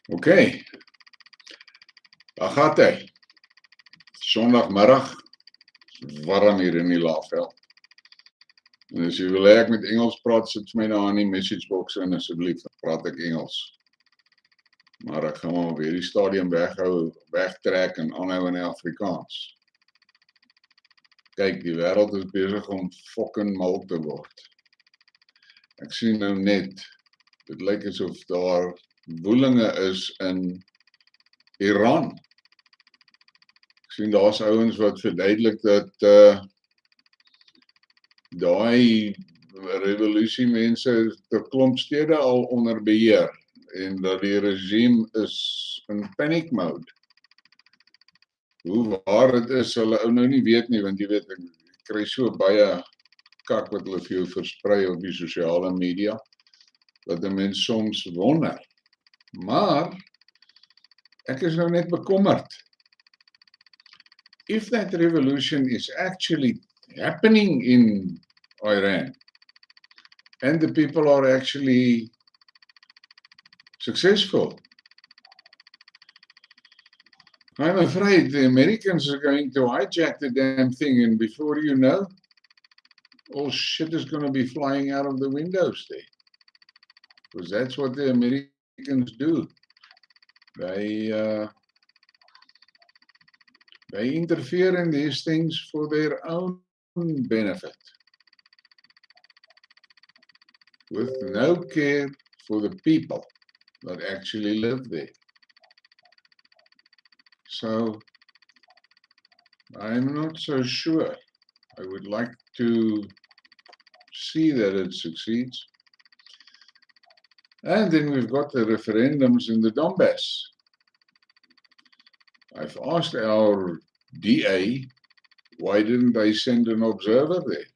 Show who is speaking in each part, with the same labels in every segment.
Speaker 1: Oké, daar gaat hy. Sondagmiddag, warm hier in die Laagveld. En as jy wil hê ek met Engels praat, sit my nou aan die messagebox in asseblief, dan praat ek Engels. Maar ek gaan maar weer die stadium wegtrek en aanhou in die Afrikaans. Kyk, die wêreld is besig om fucking mal te word. Ek sien nou net, dit lyk asof daar woelinge is in Iran. Ek sien daar's ouens wat verduidelik dat daai revolusie mense te klomp stede al onder beheer en dat die regime is in panic mode. Hoe waar dit is, hulle ou nou nie weet nie, want jy weet, ek kry so baie kak wat hulle vir jou versprei op die sosiale media, dat 'n mens soms wonder. Maar ek is nou net bekommerd. If that revolution is actually happening in Iran, and the people are actually successful, I'm afraid the Americans are going to hijack the damn thing, and before you know, all shit is going to be flying out of the windows there. Because that's what the Americans do. They interfere in these things for their own benefit, with no care for the people that actually live there. So, I'm not so sure. I would like to see that it succeeds. And then we've got the referendums in the Donbass. I've asked our DA, why didn't they send an observer there?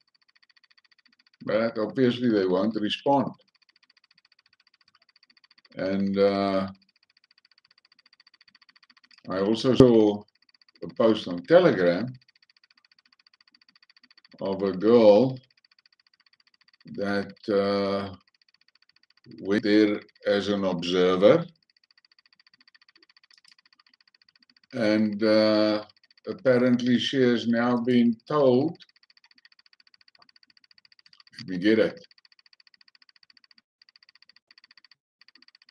Speaker 1: But obviously they won't respond. And I also saw a post on Telegram of a girl that went there as an observer, and apparently she has now been told, let me get it.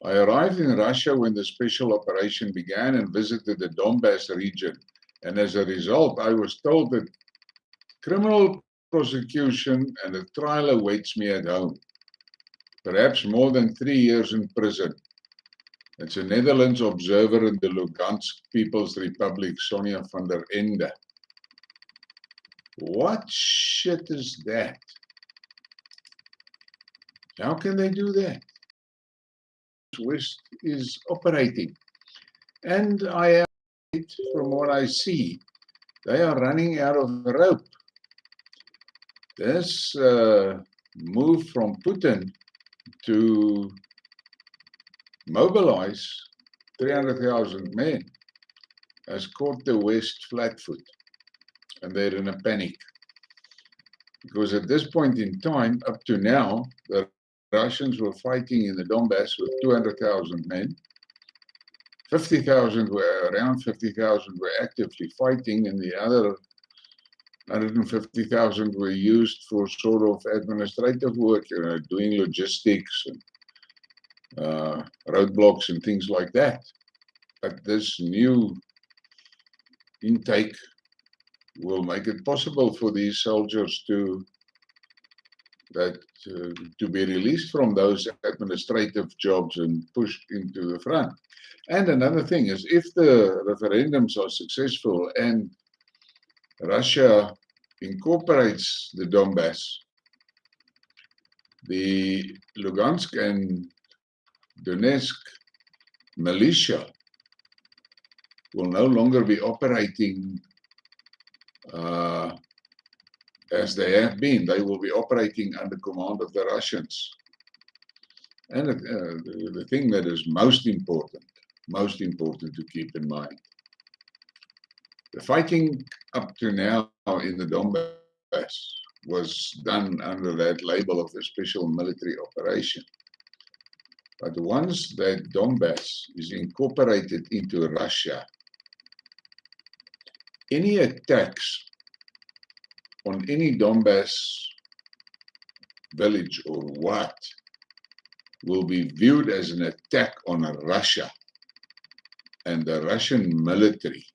Speaker 1: I arrived in Russia when the special operation began and visited the Donbass region, and as a result I was told that criminal prosecution and a trial awaits me at home. Perhaps more than 3 years in prison. It's a Netherlands observer in the Lugansk People's Republic, Sonja van der Ende. What shit is that? How can they do that? West is operating. And I am, from what I see, they are running out of rope. This move from Putin to mobilize 300,000 men has caught the West flat-foot, and they're in a panic. Because at this point in time, up to now, the Russians were fighting in the Donbass with 200,000 men. 50,000 around 50,000 were actively fighting, and the other 150,000 were used for sort of administrative work, doing logistics and roadblocks and things like that. But this new intake will make it possible for these soldiers to be released from those administrative jobs and pushed into the front. And another thing is, if the referendums are successful and Russia incorporates the Donbass, the Lugansk and Donetsk militia will no longer be operating as they have been. They will be operating under command of the Russians. And the thing that is most important to keep in mind, the fighting up to now in the Donbass was done under that label of a special military operation. But once that Donbass is incorporated into Russia, any attacks on any Donbass village or what will be viewed as an attack on Russia, and the Russian military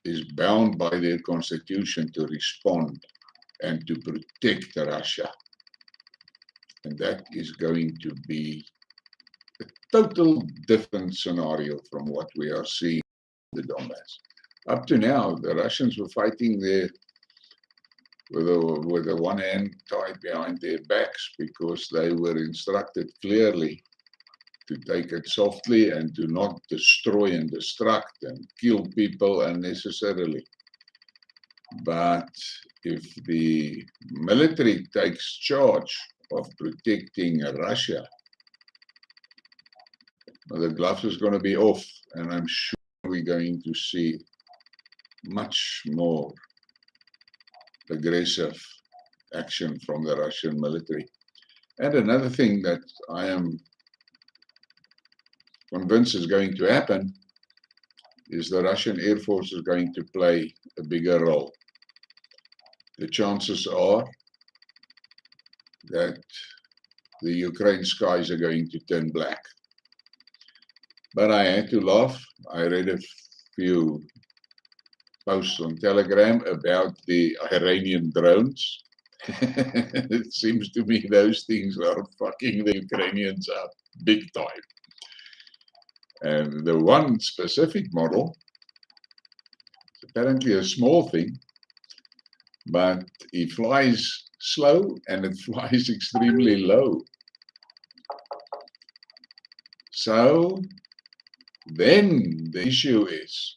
Speaker 1: is bound by their constitution to respond and to protect Russia. And that is going to be a total different scenario from what we are seeing in the Donbass. Up to now, the Russians were fighting there with a one hand tied behind their backs because they were instructed clearly to take it softly and to not destroy and destruct and kill people unnecessarily. But if the military takes charge of protecting Russia, well, the gloves is going to be off, and I'm sure we're going to see much more aggressive action from the Russian military. And another thing that I am convinced is going to happen is the Russian Air Force is going to play a bigger role. The chances are that the Ukraine skies are going to turn black. But I had to laugh. I read a few posts on Telegram about the Iranian drones. It seems to me those things are fucking the Ukrainians up big time. And the one specific model, it's apparently a small thing, but it flies slow and it flies extremely low. So then the issue is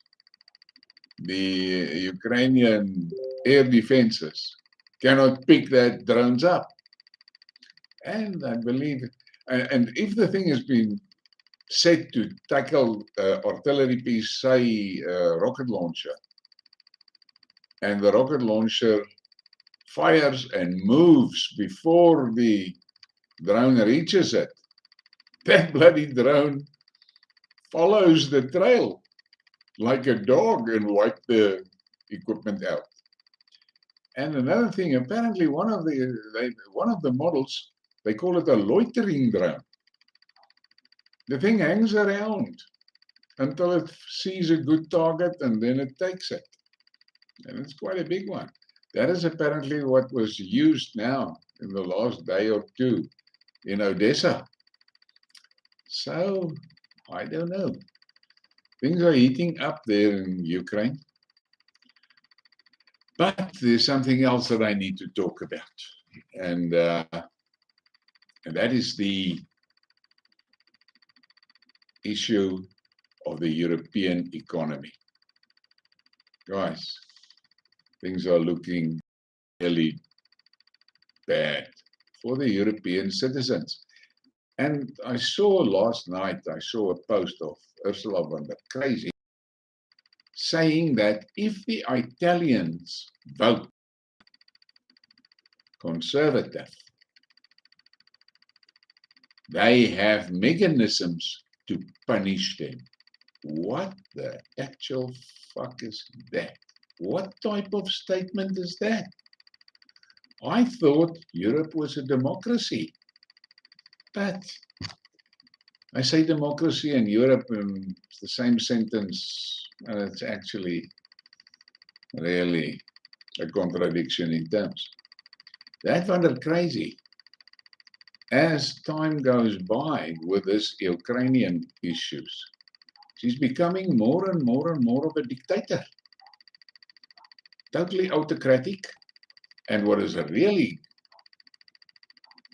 Speaker 1: the Ukrainian air defenses cannot pick that drones up. And I believe, and if the thing has been set to tackle artillery piece, say rocket launcher, and the rocket launcher fires and moves before the drone reaches it, that bloody drone follows the trail like a dog and wipe the equipment out. And another thing, apparently one of the models, they call it a loitering drone. The thing hangs around until it sees a good target and then it takes it. And it's quite a big one. That is apparently what was used now in the last day or two in Odessa. So, I don't know. Things are heating up there in Ukraine. But there's something else that I need to talk about. And that is the issue of the European economy. Guys, things are looking really bad for the European citizens. And I saw last night, I saw a post of Ursula von der Crazy saying that if the Italians vote conservative, they have mechanisms to punish them. What the actual fuck is that? What type of statement is that? I thought Europe was a democracy. But I say democracy and Europe in the same sentence, and it's actually really a contradiction in terms. That one is crazy. As time goes by with this Ukrainian issues, she's becoming more and more and more of a dictator. Totally autocratic. And what is really,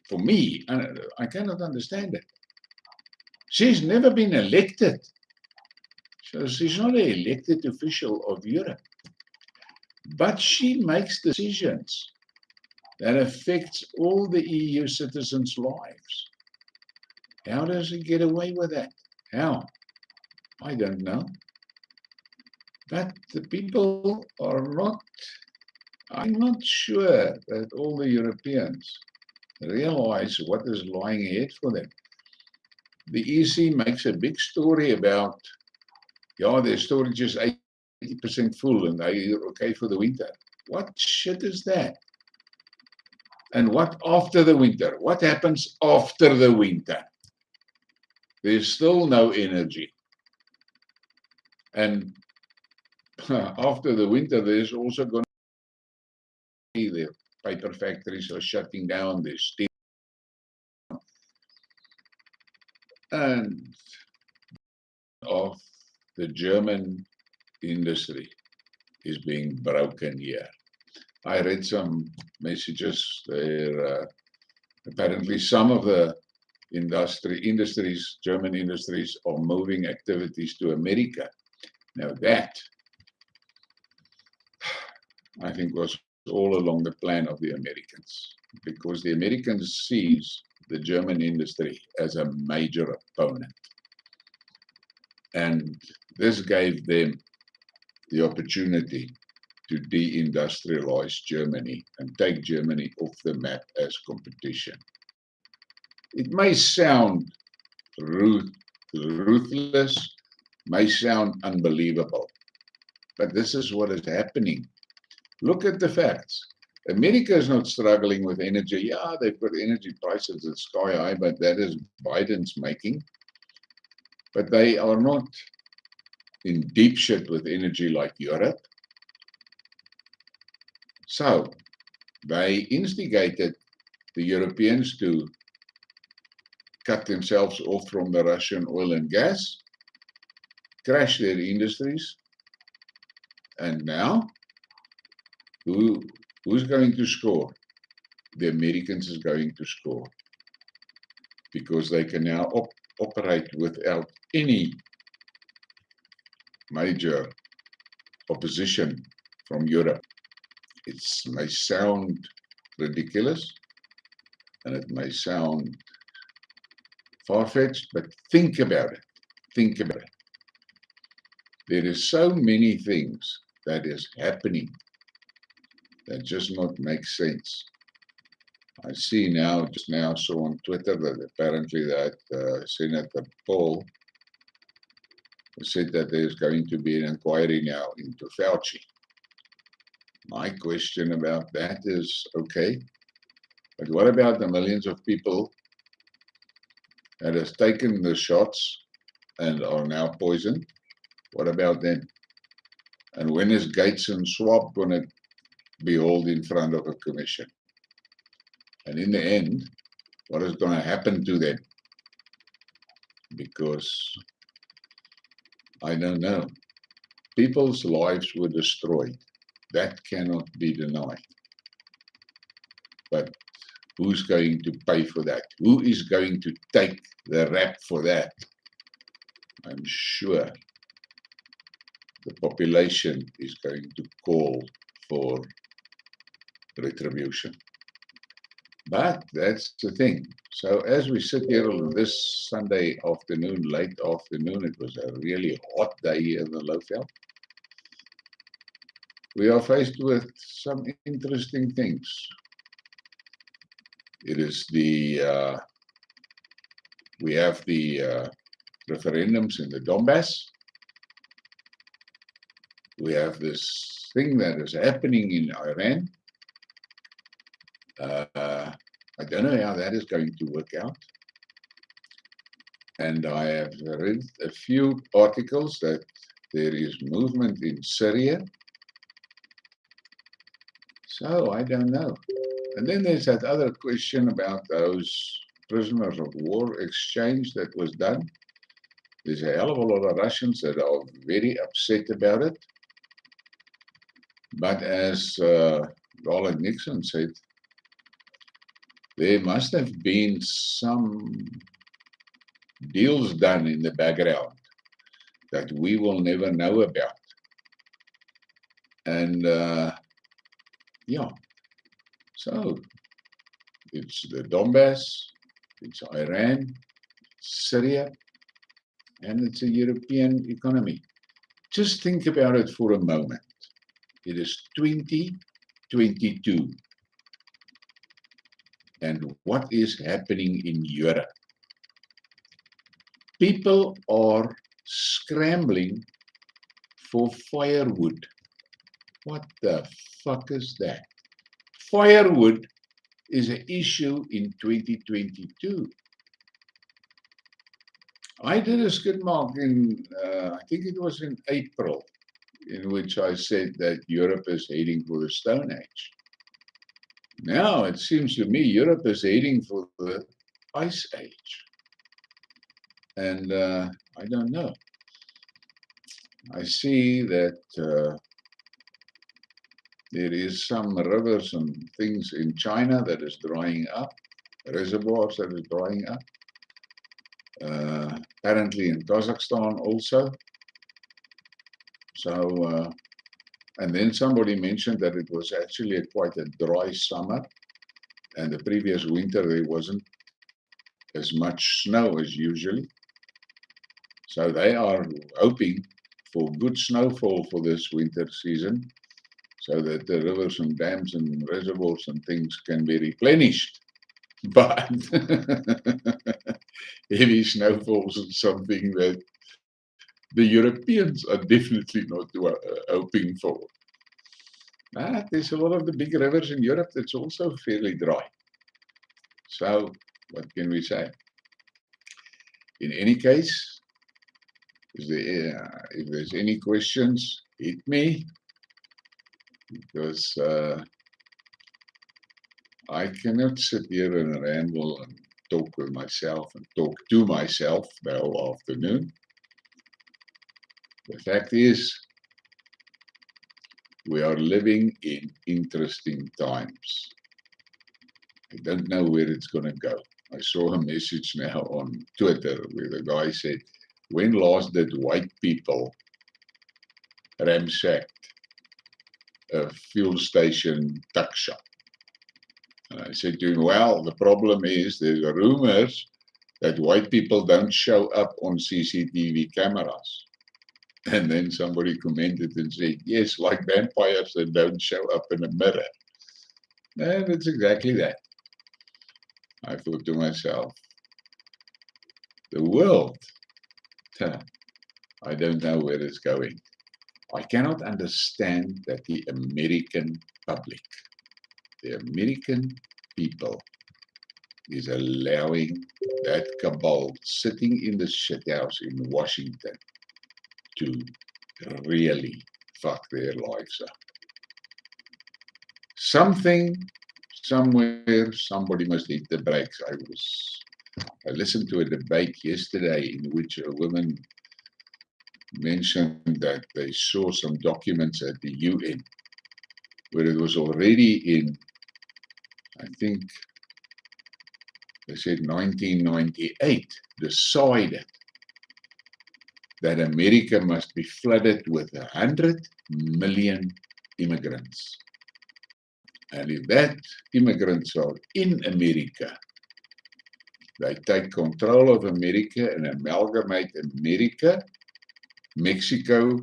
Speaker 1: for me, I cannot understand it. She's never been elected. So she's not an elected official of Europe. But she makes decisions that affects all the EU citizens' lives. How does she get away with that? How? I don't know. But the people are not, I'm not sure that all the Europeans realize what is lying ahead for them. the EC makes a big story about, yeah, their storage is 80% full and they're okay for the winter. What shit is that? And what after the winter? What happens after the winter? There's still no energy. And after the winter, there's also going to be the paper factories are shutting down, there's steel. And of the German industry is being broken here. I read some messages there. Apparently, some of the industries, German industries, are moving activities to America. Now that, I think, was all along the plan of the Americans, because the Americans sees the German industry as a major opponent. And this gave them the opportunity to deindustrialize Germany and take Germany off the map as competition. It may sound ruthless, may sound unbelievable, but this is what is happening. Look at the facts. America is not struggling with energy. Yeah, they've got energy prices at sky high, but that is Biden's making. But they are not in deep shit with energy like Europe. So they instigated the Europeans to cut themselves off from the Russian oil and gas, crash their industries, and now who's going to score? The Americans is going to score, because they can now operate without any major opposition from Europe. It may sound ridiculous and it may sound far-fetched, but think about it. Think about it. There is so many things that is happening that just not make sense. I see now, just now saw on Twitter that apparently that Senator Paul said that there's going to be an inquiry now into Fauci. My question about that is, okay, but what about the millions of people that has taken the shots and are now poisoned? What about them? And when is Gates and Schwab going to be hauled in front of a commission? And in the end, what is going to happen to them? Because I don't know. People's lives were destroyed. That cannot be denied. But who's going to pay for that? Who is going to take the rap for that? I'm sure the population is going to call for retribution. But that's the thing. So as we sit here on this Sunday afternoon, late afternoon, it was a really hot day here in the Lowveld. We are faced with some interesting things. It is the, we have the referendums in the Donbass. We have this thing that is happening in Iran. I don't know how that is going to work out. And I have read a few articles that there is movement in Syria. So I don't know. And then there's that other question about those prisoners of war exchange that was done. There's a hell of a lot of Russians that are very upset about it. But as Ronald Nixon said, there must have been some deals done in the background that we will never know about. And yeah, so it's the Donbass, it's Iran, Syria, and it's a European economy. Just think about it for a moment. It is 2022. And what is happening in Europe? People are scrambling for firewood. What the fuck is that? Firewood is an issue in 2022. I did a Skidmark I think it was in April, in which I said that Europe is heading for the Stone Age. Now it seems to me Europe is heading for the Ice Age. And I don't know. I see that there is some rivers and things in China that is drying up, reservoirs that is drying up. Apparently in Kazakhstan also. So, and then somebody mentioned that it was actually quite a dry summer, and the previous winter there wasn't as much snow as usually. So they are hoping for good snowfall for this winter season, so that the rivers and dams and reservoirs and things can be replenished. But heavy snowfalls is something that the Europeans are definitely not hoping for. But there's a lot of the big rivers in Europe that's also fairly dry. So what can we say? In any case, if there's any questions, hit me, because I cannot sit here and ramble and talk with myself and talk to myself the whole afternoon. The fact is, we are living in interesting times. I don't know where it's going to go. I saw a message now on Twitter where the guy said, when last did white people ransack a fuel station tuck shop? And I said to him, well, the problem is there's rumors that white people don't show up on CCTV cameras. And then somebody commented and said, yes, like vampires that don't show up in a mirror. And it's exactly that. I thought to myself, the world, I don't know where it's going. I cannot understand that the American public, the American people, is allowing that cabal sitting in the shithouse in Washington to really fuck their lives up. Something, somewhere, somebody must hit the brakes. I listened to a debate yesterday in which a woman mentioned that they saw some documents at the UN where it was already in, I think they said 1998, decided that America must be flooded with 100 million immigrants. And if that immigrants are in America, they take control of America and amalgamate America, Mexico,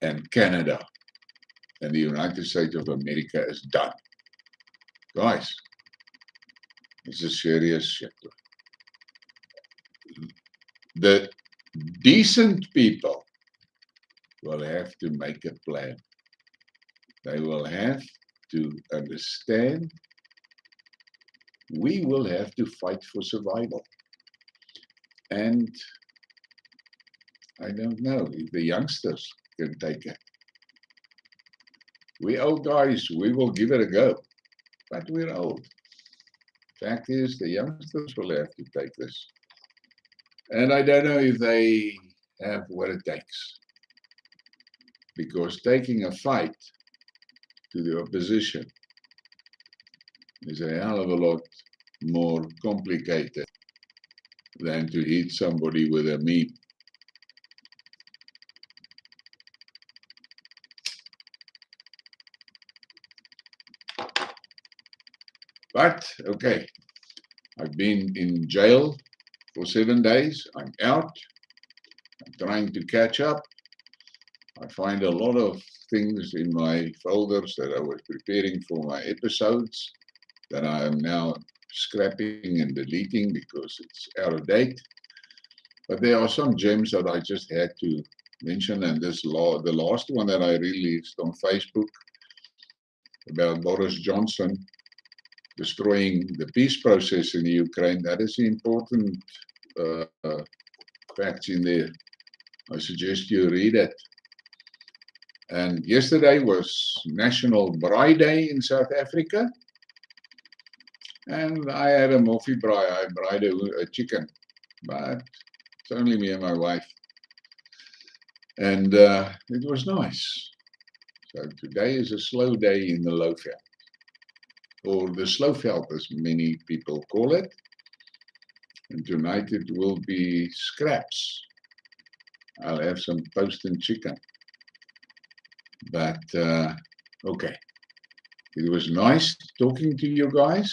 Speaker 1: and Canada. And the United States of America is done. Guys, this is serious shit. The decent people will have to make a plan. They will have to understand we will have to fight for survival. And I don't know if the youngsters can take it. We old guys, we will give it a go, but we're old. Fact is, the youngsters will have to take this. And I don't know if they have what it takes. Because taking a fight to the opposition is a hell of a lot more complicated than to hit somebody with a meme. But, okay, I've been in jail for 7 days. I'm out. I'm trying to catch up. I find a lot of things in my folders that I was preparing for my episodes that I am now scrapping and deleting because it's out of date. But there are some gems that I just had to mention, and the last one that I released on Facebook about Boris Johnson destroying the peace process in the Ukraine, that is important uh, facts in there. I suggest you read it. And yesterday was National Braai Day in South Africa. And I had a moffie braai. I braaied a chicken, but it's only me and my wife. And it was nice. So today is a slow day in the Lowveld, or the Slowveld as many people call it. And tonight it will be scraps. I'll have some toast and chicken. But okay, it was nice talking to you guys.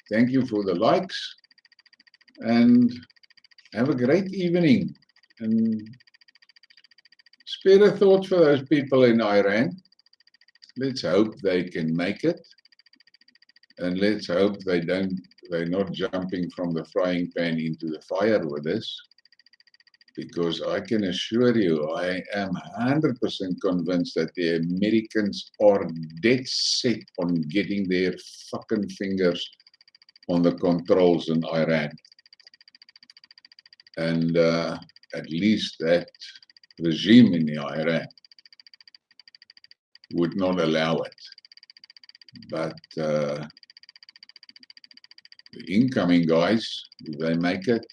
Speaker 1: Thank you for the likes, and have a great evening. And spare a thought for those people in Iran. Let's hope they can make it, and let's hope they're not jumping from the frying pan into the fire with us, because I can assure you, I am 100% convinced that the Americans are dead set on getting their fucking fingers on the controls in Iran. And at least that regime in Iran would not allow it. But the incoming guys, if they make it,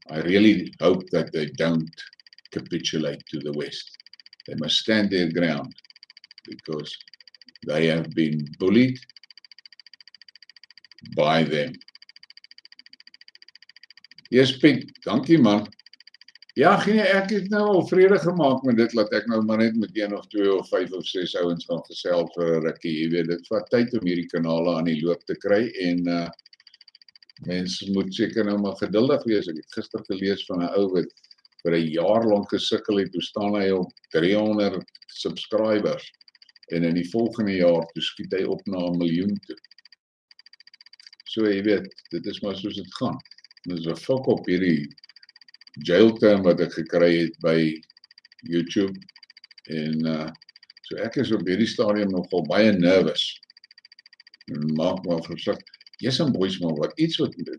Speaker 1: I really hope that they don't capitulate to the West. They must stand their ground, because they have been bullied by them. Yes, Piet, dankie man. Ja, ek het nou al vrede gemaak met dit, laat ek nou maar net met 1 of 2 of 5 of 6 ouens gaan gesels vir 'n rukkie. Jy weet, dit vat tyd om hierdie kanale aan die loop te kry, en mense moet seker nou maar geduldig wees. Ek het gister gelees van 'n ou wat vir 'n jaar lank gesukkel het, toe staan hy op 300 subscribers, en in die volgende jaar toe skiet hy op na 1 miljoen toe. So jy weet, dit is maar soos dit gaan. Dit is 'n fok op hierdie jail term wat ek gekry het by YouTube, en so ek is op hierdie stadium nogal baie nervous, en maak maar versigtig. Yes, and boys, maar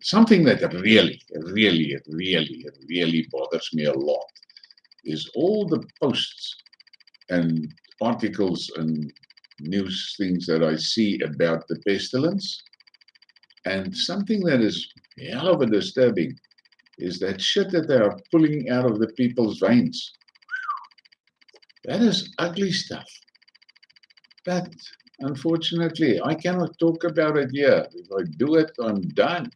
Speaker 1: something that really bothers me a lot is all the posts and articles and news things that I see about the pestilence. And something that is hell of a disturbing is that shit that they are pulling out of the people's veins. That is ugly stuff. But unfortunately, I cannot talk about it here. If I do it, I'm done.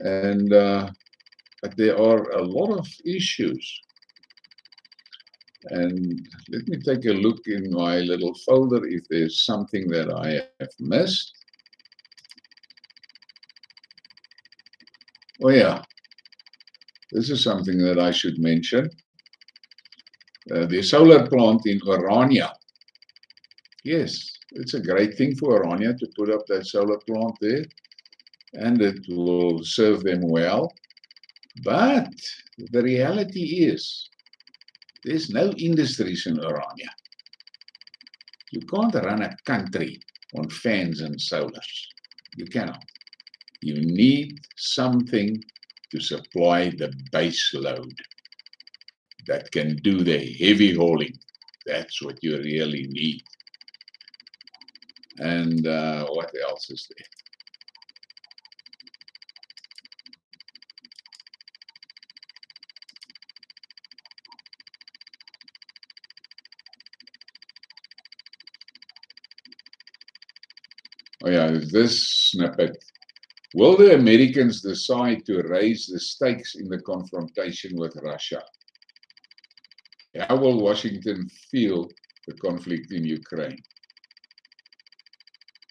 Speaker 1: And but there are a lot of issues. And let me take a look in my little folder if there's something that I have missed. Oh yeah, this is something that I should mention. The solar plant in Orania. Yes, it's a great thing for Orania to put up that solar plant there, and it will serve them well. But the reality is, there's no industries in Orania. You can't run a country on fans and solars. You cannot. You need something to supply the base load that can do the heavy hauling. That's what you really need. And what else is there? Oh yeah, this snippet. Will the Americans decide to raise the stakes in the confrontation with Russia? How will Washington feel the conflict in Ukraine?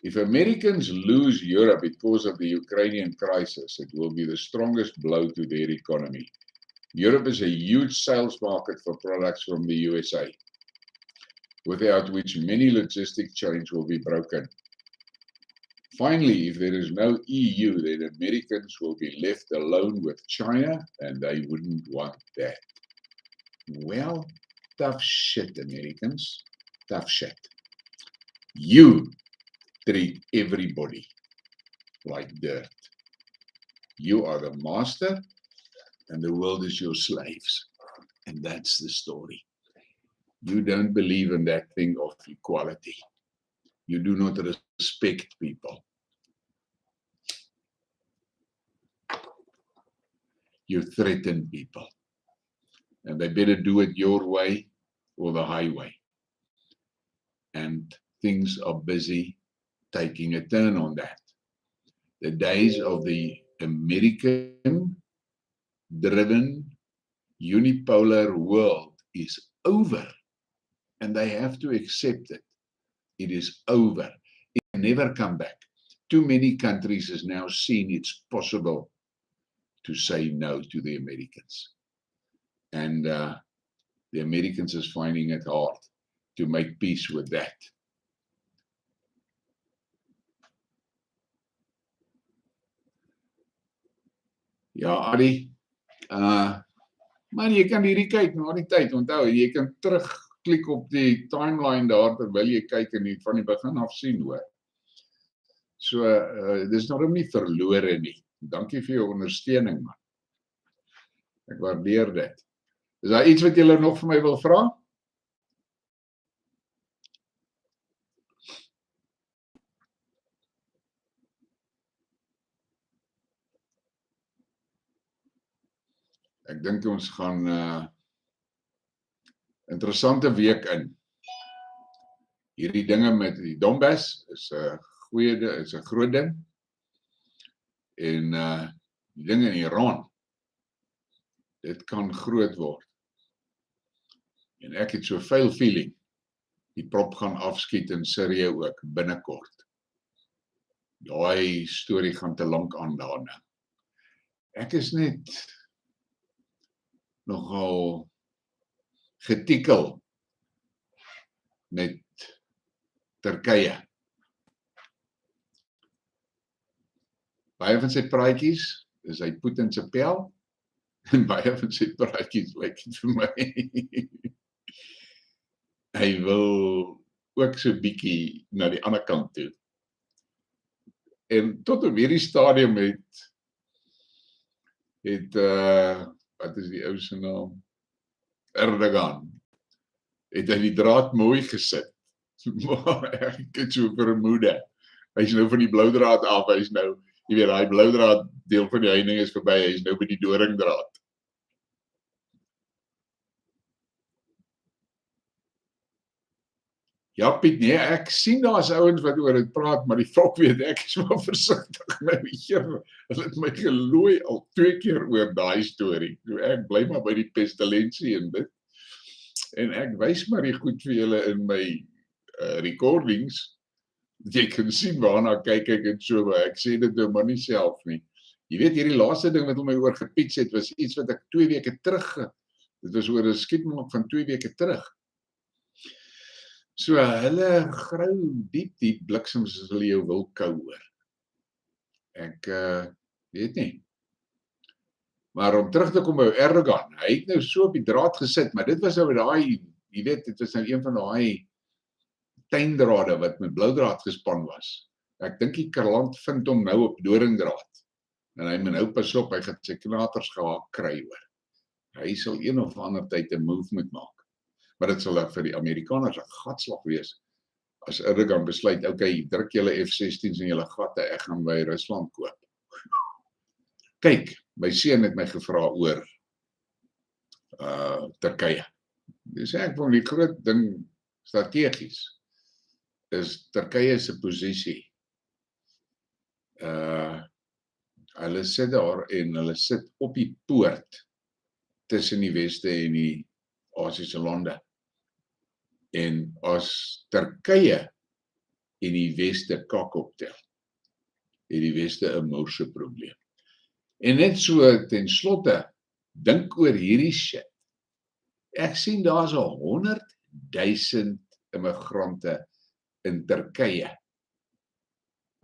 Speaker 1: If Americans lose Europe because of the Ukrainian crisis, it will be the strongest blow to their economy. Europe is a huge sales market for products from the USA, without which many logistic chains will be broken. Finally, if there is no EU, then Americans will be left alone with China, and they wouldn't want that. Well, tough shit, Americans. Tough shit. You treat everybody like dirt. You are the master, and the world is your slaves. And that's the story. You don't believe in that thing of equality. You do not respect people. You threaten people. And they better do it your way or the highway. And things are busy taking a turn on that. The days of the American-driven unipolar world is over. And they have to accept it. It is over. It can never come back. Too many countries has now seen it's possible to say no to the Americans. And the Americans is finding it hard to make peace with that. Ja, Adi, man, jy kan hierdie kyk na die tyd, onthou, jy kan terugklik op die timeline daar, terwyl jy kyk en jy van die begin af sien, hoor. So, dis nog nie verlore nie. Dankie vir jou ondersteuning, man. Ek waardeer dit. Is daar iets wat julle nog vir my wil vra? Ek dink ons gaan interessante week in. Hierdie dinge met die Donbass is 'n groot ding. En die dinge in Iran, dit kan groot word. En ek het soveel feeling, die prop gaan afskiet in Sirië ook binnekort. Daai storie gaan te lank aan daarna. Ek is net nogal getikel met Turkye. Baie van sy praatjies is hy Putin se pel, en baie van sy praatjies lyk dit vir my. Hy wil ook so bietjie na die ander kant toe. En tot op hierdie stadium het wat is die ou se naam? Erdogan. Het hy die draad mooi gesit. Maar ek het so vermoede. Hy is nou van die blou draad af, hy is nou, jy weet, hy blou draad deel van die heining is verby, hy is nou by die doringdraad. Ja, Piet, nee, ek sien daar is ouens wat oor dit praat, maar die volk weet, ek is maar versigtig nou hier. Hulle het my gelooi al 2 keer oor daai storie. Ek bly maar by die pestilensie en dit. En ek wys maar die goed vir julle in my recordings. Jy kan sien waarna kyk ek en so, maar ek sê dit nou maar nie self nie. Jy weet, hierdie laaste ding wat my oor gepiets het, was iets wat ek 2 weke terug, dit was oor 'n skidmark van 2 weke terug. So, hulle grou diep bliksems as hulle jou wil kou hoor. Ek weet nie. Maar om terug te kom by Erdogan, hy het nou so op die draad gesit, maar dit was nou daai, jy weet, dit was nou een van daai tuindrade wat met bloudraad gespan was. Ek dink die kralant vind hom nou op doringdraad. En hy moet nou pas op, hy gaan sy knaters gehaak kry hoor. Hy sal een of ander tyd 'n move moet maak. Maar dit sal vir die Amerikaners 'n gatslag wees. As Erdogan besluit, okay, druk julle F-16's in julle gatte, ek gaan by Rusland koop. Kyk, my seun het my gevra oor Turkye. Dis ek van die groot ding strategies is Turkye se posisie. Hulle sit daar en hulle sit op die poort tussen die weste en die Asiese lande. En as Turkye en die weste kak optel, het die weste 'n moorse probleem. En net so ten slotte, dink oor hierdie shit. Ek sien daar's 100,000 immigrante in Turkye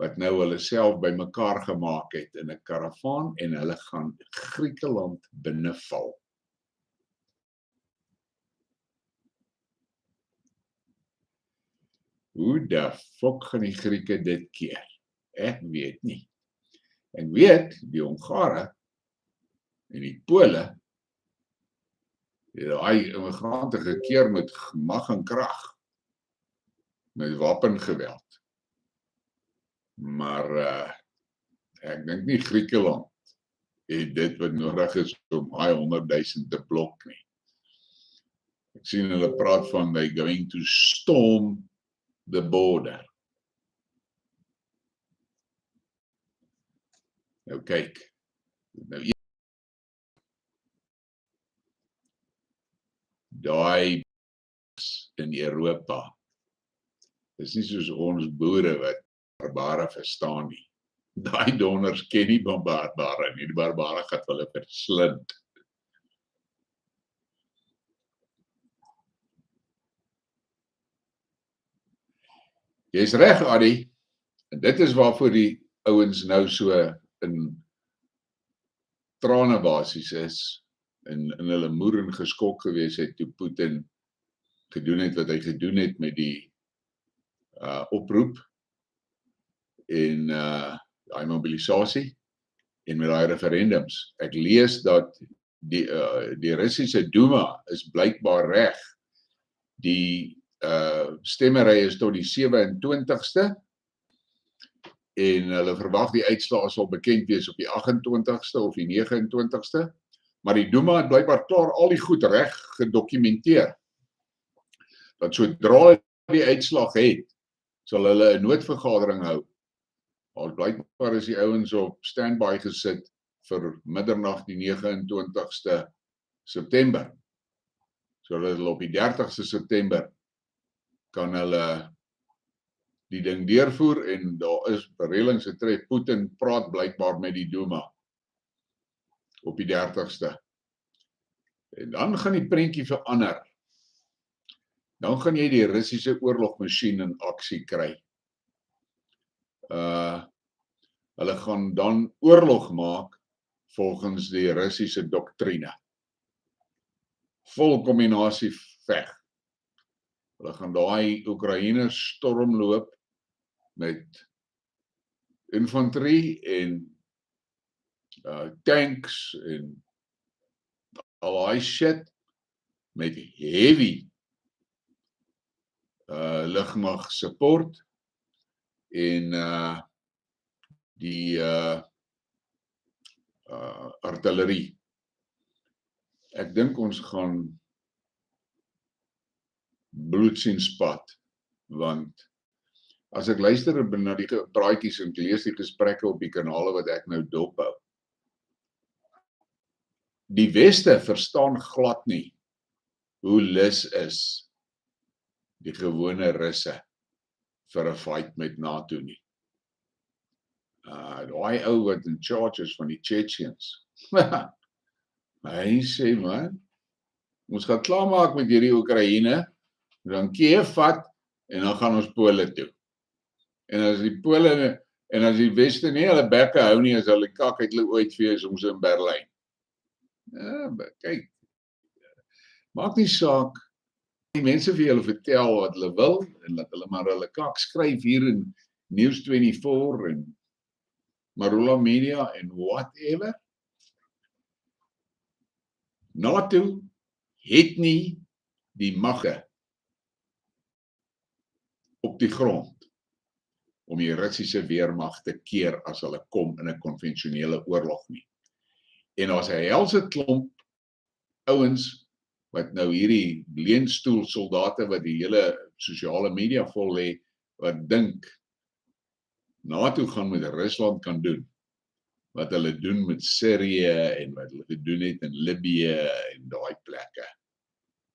Speaker 1: wat nou hulle self bymekaar gemaak het in 'n karavaan en hulle gaan Griekeland binneval. Hoe die fok gaan die Grieke dit keer? Ek weet nie. Ek weet, die Hongare en die Pole, daai immigrante gekeer met mag en krag, met wapengeweld. Maar ek dink nie Griekeland het dit wat nodig is om daai 100,000 te blok nie. Ek sien hulle praat van they going to storm the border. Nou kyk, nou daai in Europa, is nie soos ons boere wat barbare verstaan nie. Daai donders ken nie barbare nie, die barbare gaan hulle verslind. Jy's reg, Addy, en dit is waarvoor die ouens nou so in trane basies is, en hulle moer en geskok gewees het toe Putin gedoen het wat hy gedoen het met die oproep en daai mobilisasie en met daai referendums. Ek lees dat die Russiese Duma is blykbaar reg. Die stemmery is tot die 27ste en hulle verwag die uitslae sal bekend wees op die 28ste of die 29ste, maar die Duma het blykbaar klaar al die goed reg gedokumenteer. Dat sodra die uitslag het, sal hulle 'n noodvergadering hou. Al blykbaar is die ouens op standby gesit vir middernag die 29ste September. Sodat hulle op die 30ste September kan hulle die ding deurvoer en daar is reëlings getref. Putin praat blykbaar met die Duma op die 30ste. En dan gaan die prentjie verander. Dan gaan jy die Russiese oorlogmasjien in aksie kry. Hulle gaan dan oorlog maak volgens die Russiese doktrine. Vol kombinasie veg. Hulle gaan daai Oekraïners stormloop met infanterie en tanks en al daai shit met heavy lugmag support en die artillerie. Ek dink ons gaan bloed sien spat, want as ek luister na die praatjies en lees die gesprekke op die kanale wat ek nou dophou, die Weste verstaan glad nie hoe lus is die gewone Russe vir 'n fight met NATO nie. Daai ou wat in charge is van die Chechens. Hy sê man, ons gaan klaarmaak met hierdie Oekraïne, dan Kiev vat en dan gaan ons Pole toe. En as die Pole en as die Weste nie hulle bekke hou nie, as hulle kak uit hulle ooit vir ons in Berlyn. Ja, kyk. Maak nie saak. Die mense vir julle vertel wat hulle wil en dat hulle maar hulle kak skryf hier in News24 en Marula Media en whatever. NATO het nie die magte op die grond om die Russiese weermag te keer as hulle kom in 'n konvensionele oorlog nie. En as 'n helse klomp ouens wat nou hierdie leenstoel soldate wat die hele sosiale media vol lê, wat dink NATO gaan met Rusland kan doen wat hulle doen met Sirië en wat hulle gedoen het in Libië en daai plekke.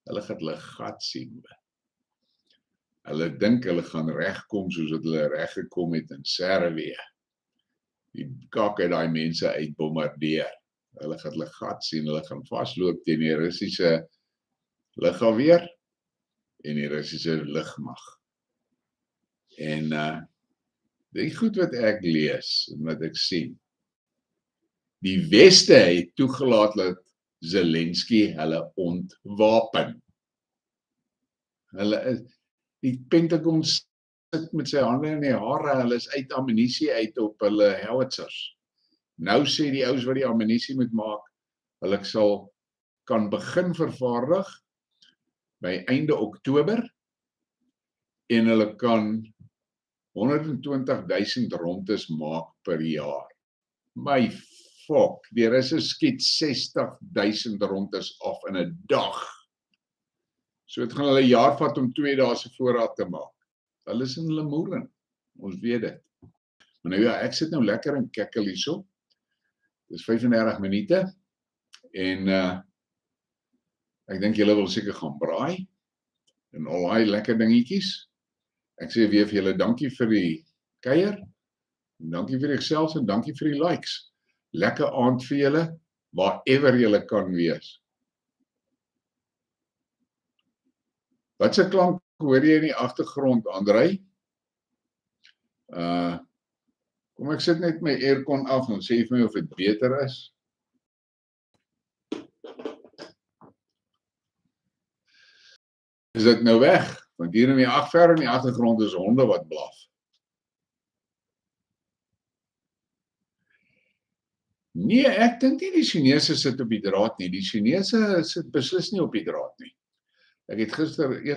Speaker 1: Hulle gaan hulle gat sien. Hulle dink hulle gaan regkom soos wat hulle reggekom het in Servië. Die kak het daai mense uitbombardeer. Hulle gaan hulle gat sien, hulle gaan vasloop teen die Russiese lugafweer en die Russiese lugmag. En die goed wat ek lees en wat ek sien, die Weste het toegelaat dat Zelensky hulle ontwapen. Die Pentagon sit met sy hande in die hare, hulle is uit ammunisie uit op hulle howitzers. Nou sê die ouens wat die ammunisie moet maak, hulle kan begin vervaardig by einde Oktober en hulle kan 120.000 rondes maak per jaar. My fok, die Russe skiet 60.000 rondes af in 'n dag. So het gaan hulle 'n jaar vat om 2 dae se voorraad te maak. Hulle is in hulle moeren, ons weet dit. Maar nou ja, ek sit nou lekker en kekkel hierso. Dis 35 minute en ek dink julle wil seker gaan braai en al daai lekker dingetjies. Ek sê weer vir julle dankie vir die kuier, en dankie vir die gesels en dankie vir die likes. Lekker aand vir julle, waarever julle kan wees. Wat se klank hoor jy in die agtergrond, Andrei? Kom ek sit net my aircon af en sê vir my of dit beter is. Is dit nou weg? Want hier in die ver in die agtergrond is honde wat blaf. Nee, ek dink nie die Chinese sit op die draad nie. Die Chinese sit beslis nie op die draad nie. Ek het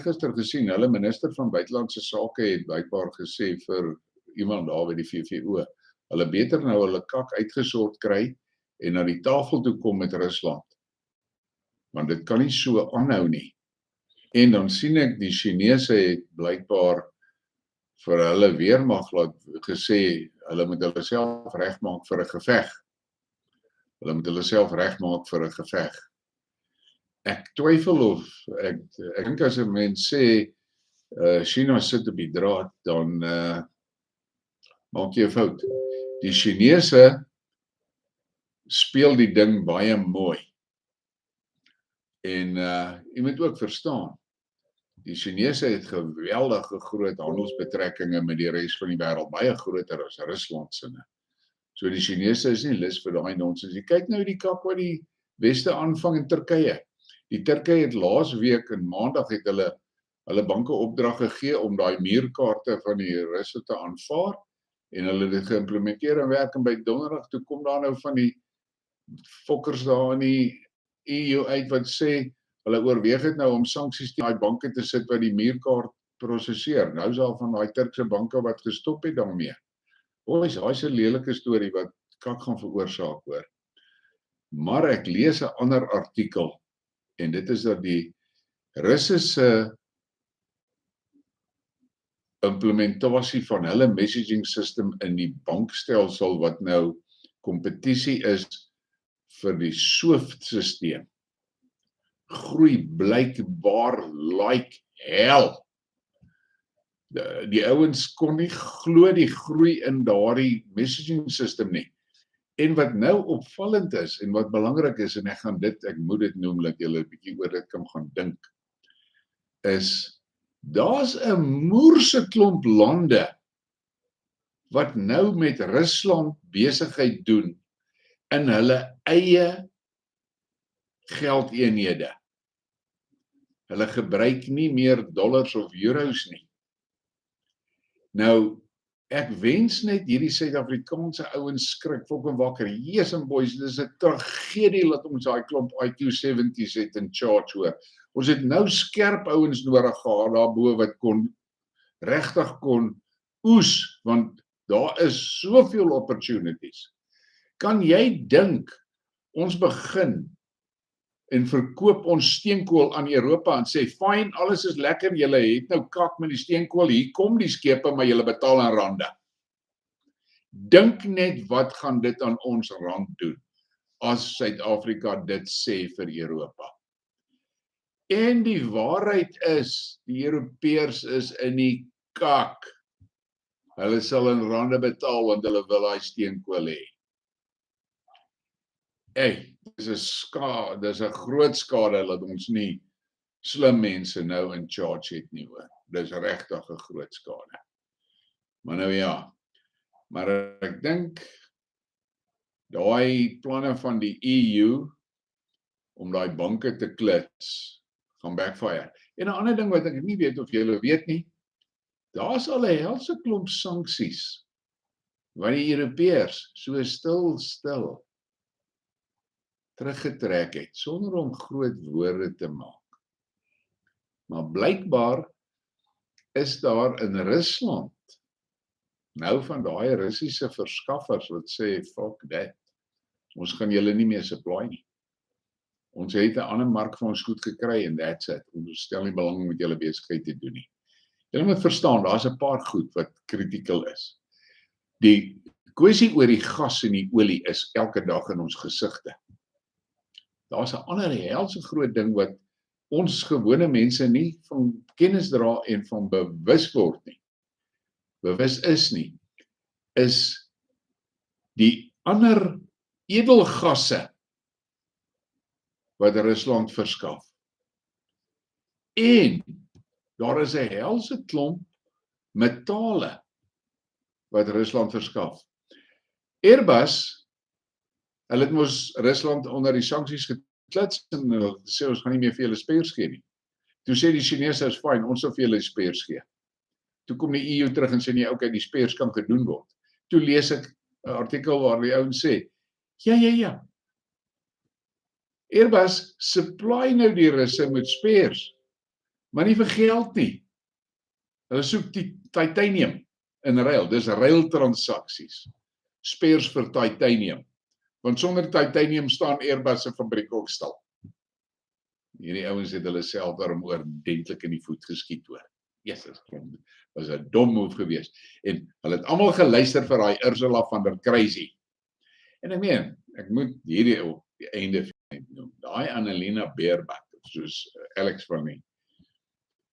Speaker 1: gister gesien, hulle minister van buitelandse sake het blykbaar gesê vir iemand daar by die VVO, hulle beter nou hulle kak uitgesort kry en na die tafel toe kom met Rusland. Want dit kan nie so aanhou nie. En dan sien ek die Chinese het blykbaar vir hulle weermag gesê, hulle moet hulle self regmaak vir 'n geveg. Hulle moet hulle self regmaak vir 'n geveg. Ek twyfel of, ek dink as 'n mens sê, China sit op die draad, dan maak jy 'n fout. Die Chinese speel die ding baie mooi. En jy moet ook verstaan, die Chinese het geweldige groot handelsbetrekkinge met die res van die wêreld, baie groter as Rusland se. So die Chinese is nie lus vir daai nonsens. Jy kyk nou die kak wat die Weste aanvang in Turkye. Die Turkye het laas week en maandag het hulle banke opdrag gegee om daai muurkaarte van die Russe te aanvaar en hulle het dit geïmplementeer en werk en by donderdag toe kom daar nou van die fokkers daar in die EU uit wat sê hulle oorweeg het nou om sanksies teen daai banke te sit wat die muurkaart prosesseer. Nou is daar van daai Turkse banke wat gestop het daarmee. Daai is 'n lelike storie wat kak gaan veroorsaak hoor. Maar ek lees 'n ander artikel en dit is dat die Russe se implementasie van hulle messaging system in die bankstelsel wat nou kompetisie is vir die SWIFT-sisteem groei blykbaar like hell. Die ouens kon nie glo die groei in daardie messaging system nie. En wat nou opvallend is en wat belangrik is, en ek moet dit noem dat julle 'n bietjie oor dit kan gaan dink, is daar's 'n moerse klomp lande wat nou met Rusland besigheid doen in hulle eie geldeenhede. Hulle gebruik nie meer dollars of euros nie. Nou, ek wens net hierdie Suid-Afrikaanse ouens skrik fucking wakker. Yes and boys, dis 'n tragedie dat ons daai klomp IQ70's het in charge hoor. Ons het nou skerp ouens nodig gehad daarbo wat regtig kon oes, want daar is soveel opportunities. Kan jy dink ons begin en verkoop ons steenkool aan Europa en sê, fyn, alles is lekker, julle het nou kak met die steenkool, hier kom die skepe, maar julle betaal in rande. Dink net wat gaan dit aan ons rand doen, as Suid-Afrika dit sê vir Europa. En die waarheid is, die Europeërs is in die kak. Hulle sal in rande betaal, want hulle wil daai steenkool hê. Dis 'n groot skade dat ons nie slim mense nou in charge het nie hoor. Dis regtig 'n groot skade. Maar nou ja, Maar ek dink daai planne van die EU om daai banke te klits gaan backfire. En 'n ander ding wat ek nie weet of julle weet nie, daar's al 'n helse klomp sanksies wat die Europeërs so stil teruggetrek het sonder om groot woorde te maak. Maar blykbaar is daar in Rusland nou van daai Russiese verskaffers wat sê fuck that. Ons gaan julle nie meer supply nie. Ons het 'n ander mark vir ons goed gekry en that's it. Ons stel nie belang met julle besigheid te doen nie. Julle moet verstaan, daar's 'n paar goed wat critical is. Die kwessie oor die gas en die olie is elke dag in ons gesigte. Daar's 'n ander helse groot ding wat ons gewone mense nie van kennis dra en van bewus word nie. Bewus is nie, is die ander edelgasse wat Rusland verskaf. En daar is 'n helse klomp metale wat Rusland verskaf. Airbus, hulle het mos Rusland onder die sanksies geklits en hulle sê ons gaan nie meer vir julle spares gee nie. Toe sê die Chinese is fyn, ons sal vir julle spares gee. Toe kom die EU terug en sê nee, okay, die spares kan gedoen word. Toe lees ek 'n artikel waar die ouens sê, ja. Airbus supply nou die Russe met spares, maar nie vir geld nie. Hulle soek die titanium in ruil, dis ruiltransaksies. Spares vir titanium. Want sonder titanium staan Airbus se fabriek ook stil. Hierdie ouens het hulle self daarom oordentlik in die voet geskiet hoor. Jesus, was 'n dom move geweest. En hulle het almal geluister vir daai Ursula van der Crazy. En ek meen, ek moet hierdie op die einde noem. Daai Annalena Baerbock, soos Alex van die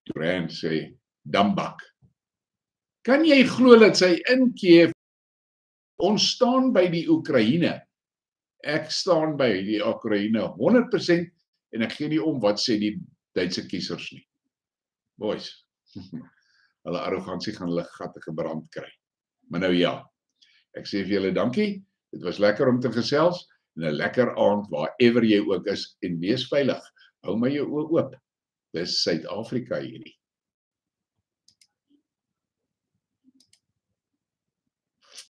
Speaker 1: Durant sê, Dambak. Kan jy glo dat sy in Kiev, ons staan by die Oekraïne. Ek staan by die Oekraïne 100% en ek gee nie om wat sê die Duitse kiesers nie. Boys, hulle arrogansie gaan hulle gatte gebrand kry. Maar nou ja, ek sê vir julle dankie, dit was lekker om te gesels, en 'n lekker aand waarever jy ook is, en wees veilig, hou my jou oë oop, dis Suid-Afrika hierdie.